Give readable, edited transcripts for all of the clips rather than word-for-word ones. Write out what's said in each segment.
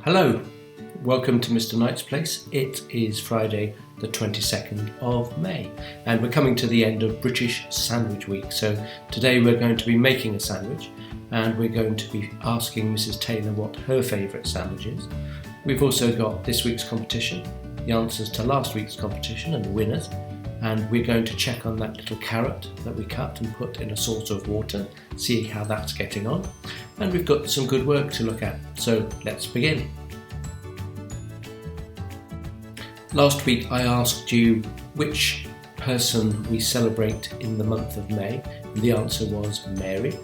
Hello, welcome to Mr. Knight's Place. It is Friday the 22nd of May and we're coming to the end of British Sandwich Week. So today we're going to be making a sandwich and we're going to be asking Mrs. Taylor what her favourite sandwich is. We've also got this week's competition, the answers to last week's competition and the winners, and we're going to check on that little carrot that we cut and put in a saucer of water, see how that's getting on. And we've got some good work to look at, so let's begin. Last week I asked you which person we celebrate in the month of May, and the answer was Mary.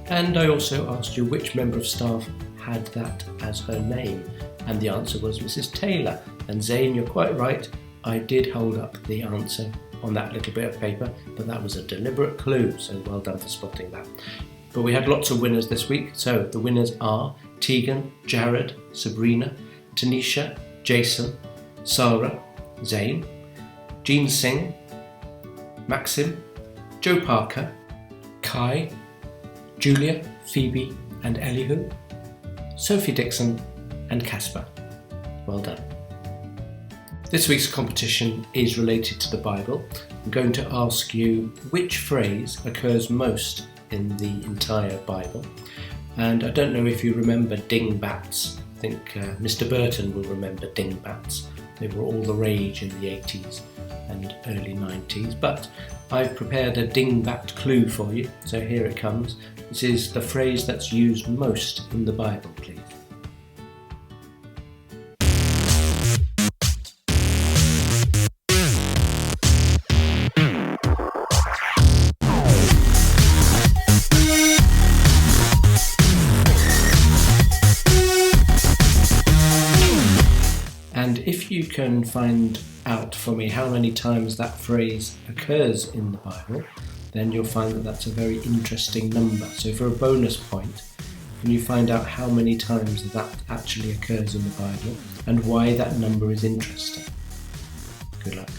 And I also asked you which member of staff had that as her name, and the answer was Mrs. Taylor. And Zane, you're quite right, I did hold up the answer on that little bit of paper, but that was a deliberate clue, so well done for spotting that. But we had lots of winners this week, so the winners are Tegan, Jared, Sabrina, Tanisha, Jason, Sarah, Zane, Jean Singh, Maxim, Joe Parker, Kai, Julia, Phoebe and Elihu, Sophie Dixon and Casper. Well done. This week's competition is related to the Bible. I'm going to ask you which phrase occurs most in the entire Bible. And I don't know if you remember dingbats. I think Mr. Burton will remember dingbats. They were all the rage in the 80s and early 90s. But I've prepared a dingbat clue for you. So here it comes. This is the phrase that's used most in the Bible, please. And if you can find out for me how many times that phrase occurs in the Bible, then you'll find that that's a very interesting number. So for a bonus point, can you find out how many times that actually occurs in the Bible and why that number is interesting? Good luck.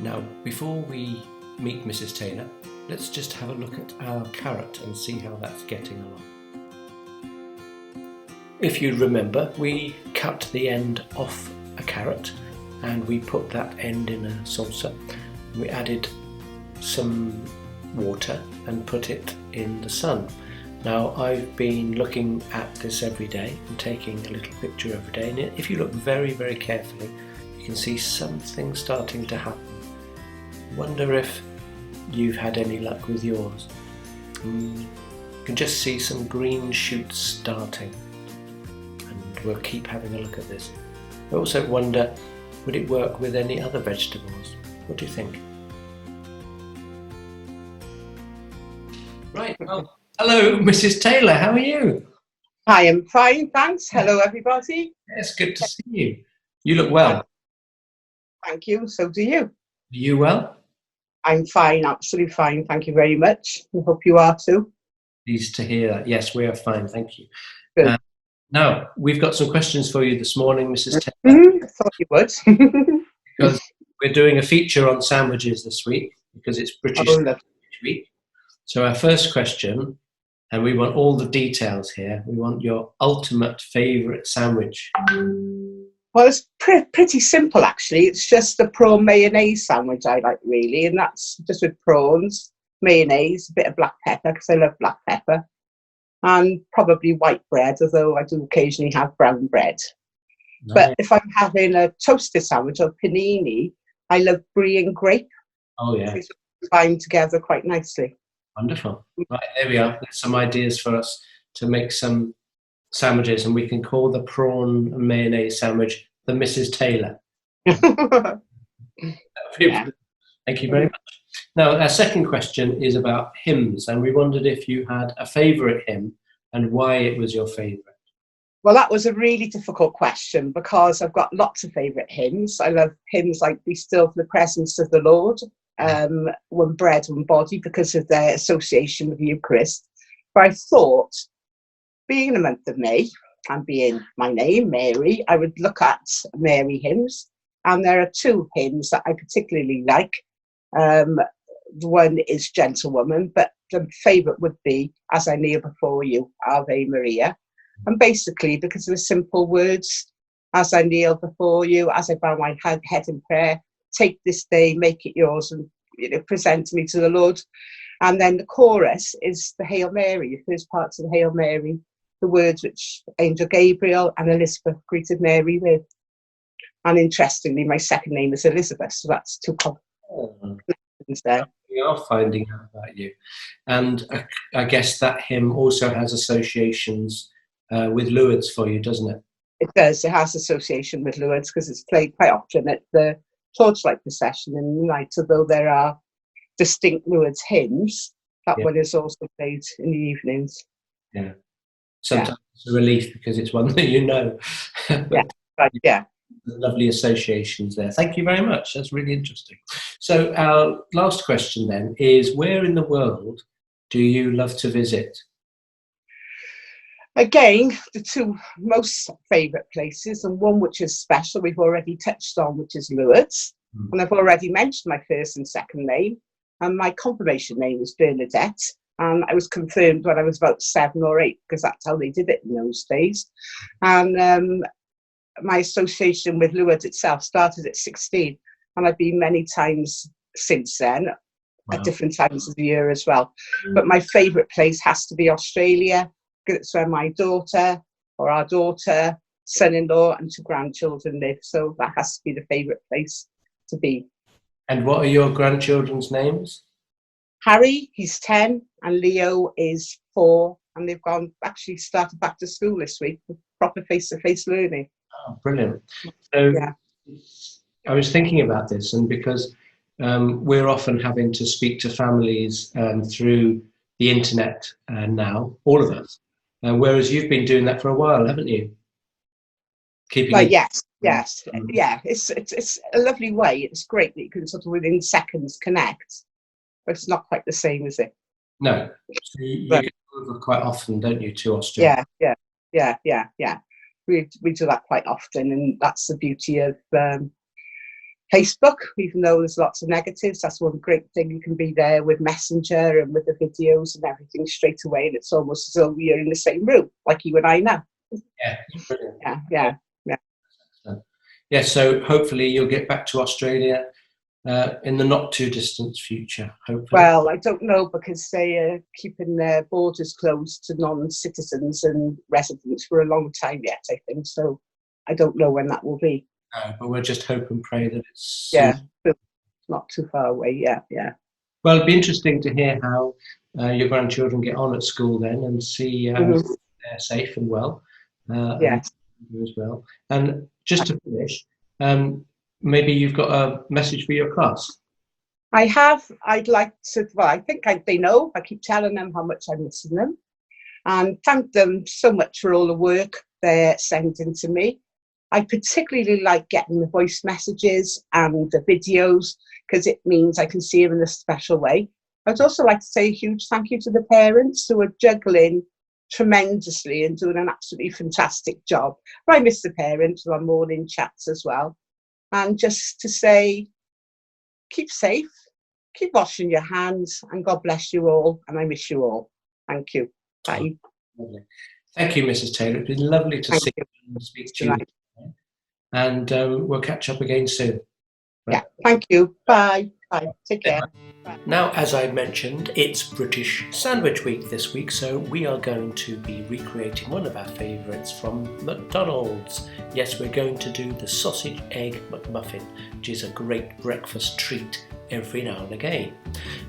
Now, before we meet Mrs. Taylor, let's just have a look at our carrot and see how that's getting along. If you remember, we cut the end off a carrot and we put that end in a saucer. We added some water and put it in the sun. Now I've been looking at this every day and taking a little picture every day, and if you look very, very carefully, you can see something starting to happen. Wonder if you've had any luck with yours. You can just see some green shoots starting. We'll keep having a look at this. I also wonder, would it work with any other vegetables? What do you think? Right, well, hello Mrs. Taylor, how are you? I am fine, thanks. Hello everybody. Yes, good to see you. You look well. Thank you, so do you. Are you well? I'm fine, absolutely fine, thank you very much. I hope you are too. Pleased to hear that. Yes, we are fine, thank you. Good. Now, we've got some questions for you this morning, Mrs. Taylor. I thought you would. Because we're doing a feature on sandwiches this week, because it's British Sandwich Week. So our first question, and we want all the details here, we want your ultimate favourite sandwich. Well, it's pretty simple actually. It's just a prawn mayonnaise sandwich I like really, and that's just with prawns, mayonnaise, a bit of black pepper, because I love black pepper. And probably white bread, although I do occasionally have brown bread. Nice. But if I'm having a toasted sandwich or panini, I love brie and grape. Oh yeah. They combine together quite nicely. Wonderful. Right, there we are. There's some ideas for us to make some sandwiches, and we can call the prawn and mayonnaise sandwich the Mrs. Taylor. Yeah. Thank you very much. Now, our second question is about hymns, and we wondered if you had a favourite hymn and why it was your favourite. Well, that was a really difficult question because I've got lots of favourite hymns. I love hymns like Be Still for the Presence of the Lord, One Bread, One Body, because of their association with the Eucharist. But I thought, being in the month of May and being my name, Mary, I would look at Mary hymns. And there are two hymns that I particularly like. One is Gentlewoman, but the favourite would be As I Kneel Before You, Ave Maria. And basically, because of the simple words, as I kneel before you, as I bow my head in prayer, take this day, make it yours, and present me to the Lord. And then the chorus is the Hail Mary, the first parts of the Hail Mary, the words which Angel Gabriel and Elizabeth greeted Mary with. And interestingly, my second name is Elizabeth, so that's two connections there. We are finding out about you. And I guess that hymn also has associations with Lourdes for you, doesn't it? It does. It has association with Lourdes because it's played quite often at the torchlight procession in the night, although there are distinct Lourdes hymns. That one is also played in the evenings. Yeah. Sometimes it's a relief because it's one that you know. Lovely associations there. Thank you very much. That's really interesting. So our last question then is, where in the world do you love to visit? Again, the two most favourite places, and one which is special we've already touched on, which is Lourdes. And I've already mentioned my first and second name, and my confirmation name is Bernadette, and I was confirmed when I was about 7 or 8 because that's how they did it in those days. And my association with Lourdes itself started at 16, and I've been many times since then, at different times of the year as well. But my favourite place has to be Australia, because it's where my daughter, or our daughter, son-in-law and 2 grandchildren live, so that has to be the favourite place to be. And what are your grandchildren's names? Harry, he's 10, and Leo is 4, and they've actually started back to school this week with proper face-to-face learning. Oh, brilliant. So I was thinking about this, and because we're often having to speak to families through the internet now, all of us, whereas you've been doing that for a while, haven't you? Yes. Yeah, it's a lovely way. It's great that you can sort of within seconds connect, but it's not quite the same, is it? No. So you get over quite often, don't you, to Australia? Yeah. We do that quite often, and that's the beauty of Facebook. Even though there's lots of negatives, that's one great thing. You can be there with Messenger and with the videos and everything straight away, and it's almost as though we are in the same room, like you and I now. Yeah, it's brilliant. Yeah. Yeah, so hopefully you'll get back to Australia in the not too distant future, hopefully. Well, I don't know, because they are keeping their borders closed to non-citizens and residents for a long time yet, I think. So I don't know when that will be. But we'll just hope and pray that it's not too far away. Yeah. Well, it'd be interesting to hear how your grandchildren get on at school then, and see they're safe and well. Yes. As well. And just to finish, maybe you've got a message for your class. I have. I'd like to, I think they know. I keep telling them how much I'm missing them, and thank them so much for all the work they're sending to me. I particularly like getting the voice messages and the videos, because it means I can see them in a special way. I'd also like to say a huge thank you to the parents who are juggling tremendously and doing an absolutely fantastic job. But I miss the parents on morning chats as well. And just to say, keep safe, keep washing your hands, and God bless you all, and I miss you all. Thank you. Bye. Lovely. Thank you, Mrs. Taylor. It's been lovely to see you and speak to you. And we'll catch up again soon. Yeah, thank you. Bye. Take care. Bye. Now, as I mentioned, it's British Sandwich Week this week, so we are going to be recreating one of our favourites from McDonald's. Yes, we're going to do the sausage egg McMuffin, which is a great breakfast treat every now and again.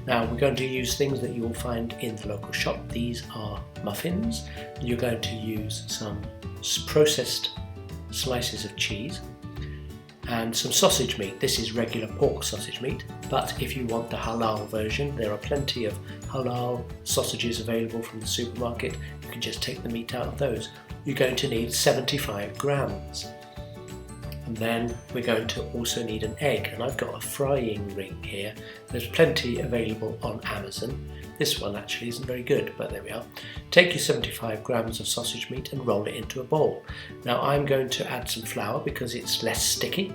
Now, we're going to use things that you will find in the local shop. These are muffins. You're going to use some processed slices of cheese and some sausage meat. This is regular pork sausage meat, but if you want the halal version, there are plenty of halal sausages available from the supermarket. You can just take the meat out of those. You're going to need 75 grams. And then we're going to also need an egg, and I've got a frying ring here. There's plenty available on Amazon. This one actually isn't very good, but there we are. Take your 75 grams of sausage meat and roll it into a ball. Now I'm going to add some flour because it's less sticky,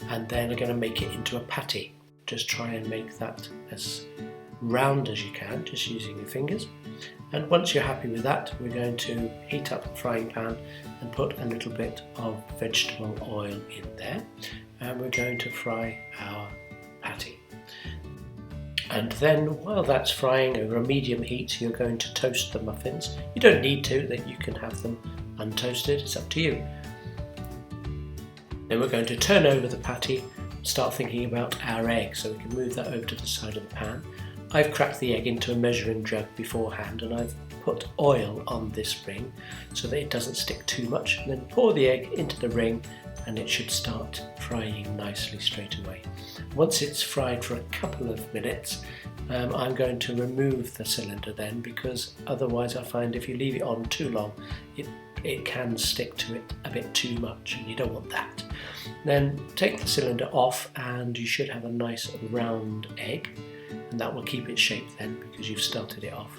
and then I'm going to make it into a patty. Just try and make that as round as you can, just using your fingers. And once you're happy with that, we're going to heat up the frying pan and put a little bit of vegetable oil in there, and we're going to fry our patty. And then while that's frying over a medium heat, you're going to toast the muffins. You don't need to, that you can have them untoasted, it's up to you. Then we're going to turn over the patty, start thinking about our egg, so we can move that over to the side of the pan. I've cracked the egg into a measuring jug beforehand, and I've put oil on this ring so that it doesn't stick too much, and then pour the egg into the ring and it should start frying nicely straight away. Once it's fried for a couple of minutes, I'm going to remove the cylinder then, because otherwise I find if you leave it on too long it can stick to it a bit too much, and you don't want that. Then take the cylinder off and you should have a nice round egg, and that will keep its shape then because you've started it off.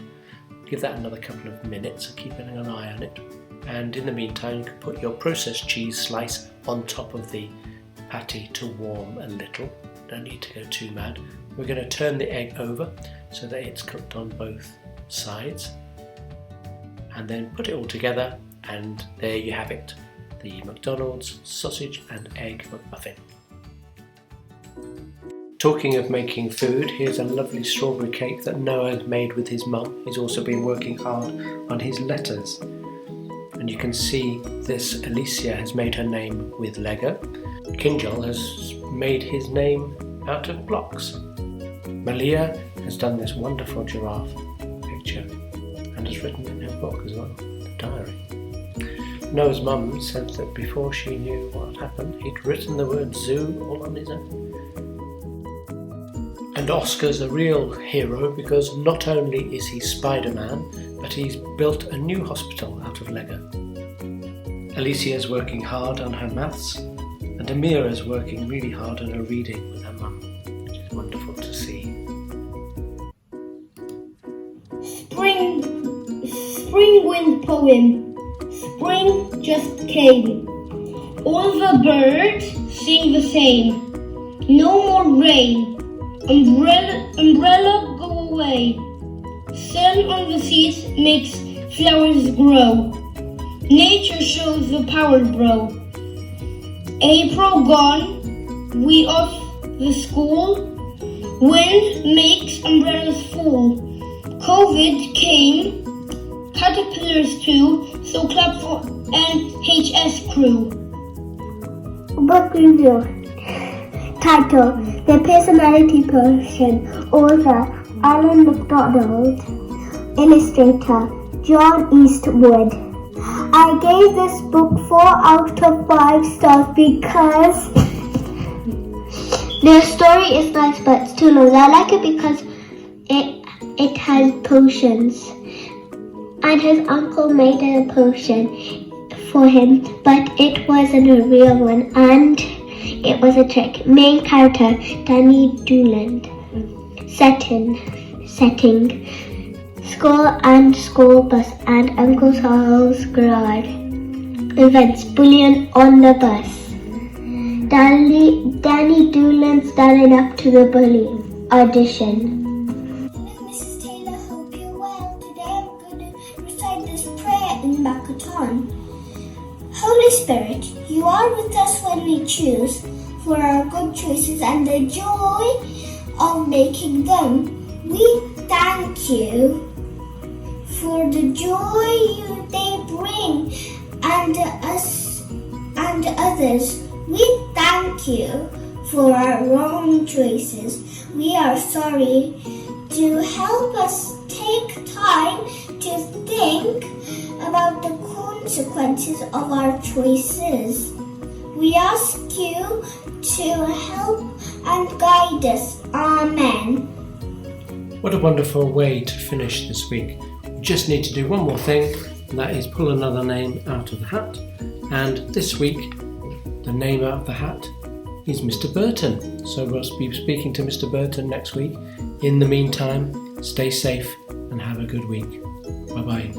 Give that another couple of minutes and keep an eye on it. And in the meantime, you can put your processed cheese slice on top of the patty to warm a little. Don't need to go too mad. We're going to turn the egg over so that it's cooked on both sides, and then put it all together, and there you have it, the McDonald's sausage and egg McMuffin. Talking of making food, here's a lovely strawberry cake that Noah made with his mum. He's also been working hard on his letters. And you can see this Alicia has made her name with Lego. Kinjal has made his name out of blocks. Malia has done this wonderful giraffe picture and has written in her book as well, the diary. Noah's mum said that before she knew what happened, he'd written the word zoo all on his own. And Oscar's a real hero because not only is he Spider-Man, but he's built a new hospital out of Lego. Alicia's working hard on her maths, and Amira's working really hard on her reading with her mum, which is wonderful to see. Spring wind poem. Spring just came. All the birds sing the same. No more rain. Umbrella go away. Sun on the seas makes flowers grow. Nature shows the power, bro. April gone, we off the school. Wind makes umbrellas full. COVID came, caterpillars too, so clap for NHS crew. Book review. Title: The Personality Potion. Author: Alan MacDonald. Illustrator: John Eastwood. I gave this book 4 out of 5 stars because the story is nice but it's too long. I like it because it has potions, and his uncle made a potion for him, but it wasn't a real one, and it was a trick. Main character: Danny Dooland. Setting: school and school bus and Uncle Charles' garage. Events: bullion on the bus. Danny Dooland standing up to the bully. Audition. Mrs. Taylor, hope you're well. Today I'm going to recite this prayer in Makaton. Holy Spirit, you are with us when we choose for our good choices and the joy of making them. We thank you for the joy they bring and us and others. We thank you for our wrong choices. We are sorry. To help us take time to think about the consequences of our choices. We ask you to help and guide us. Amen. What a wonderful way to finish this week. We just need to do one more thing, and that is pull another name out of the hat. And this week, the name out of the hat is Mr. Burton. So we'll be speaking to Mr. Burton next week. In the meantime, stay safe and have a good week. Bye-bye.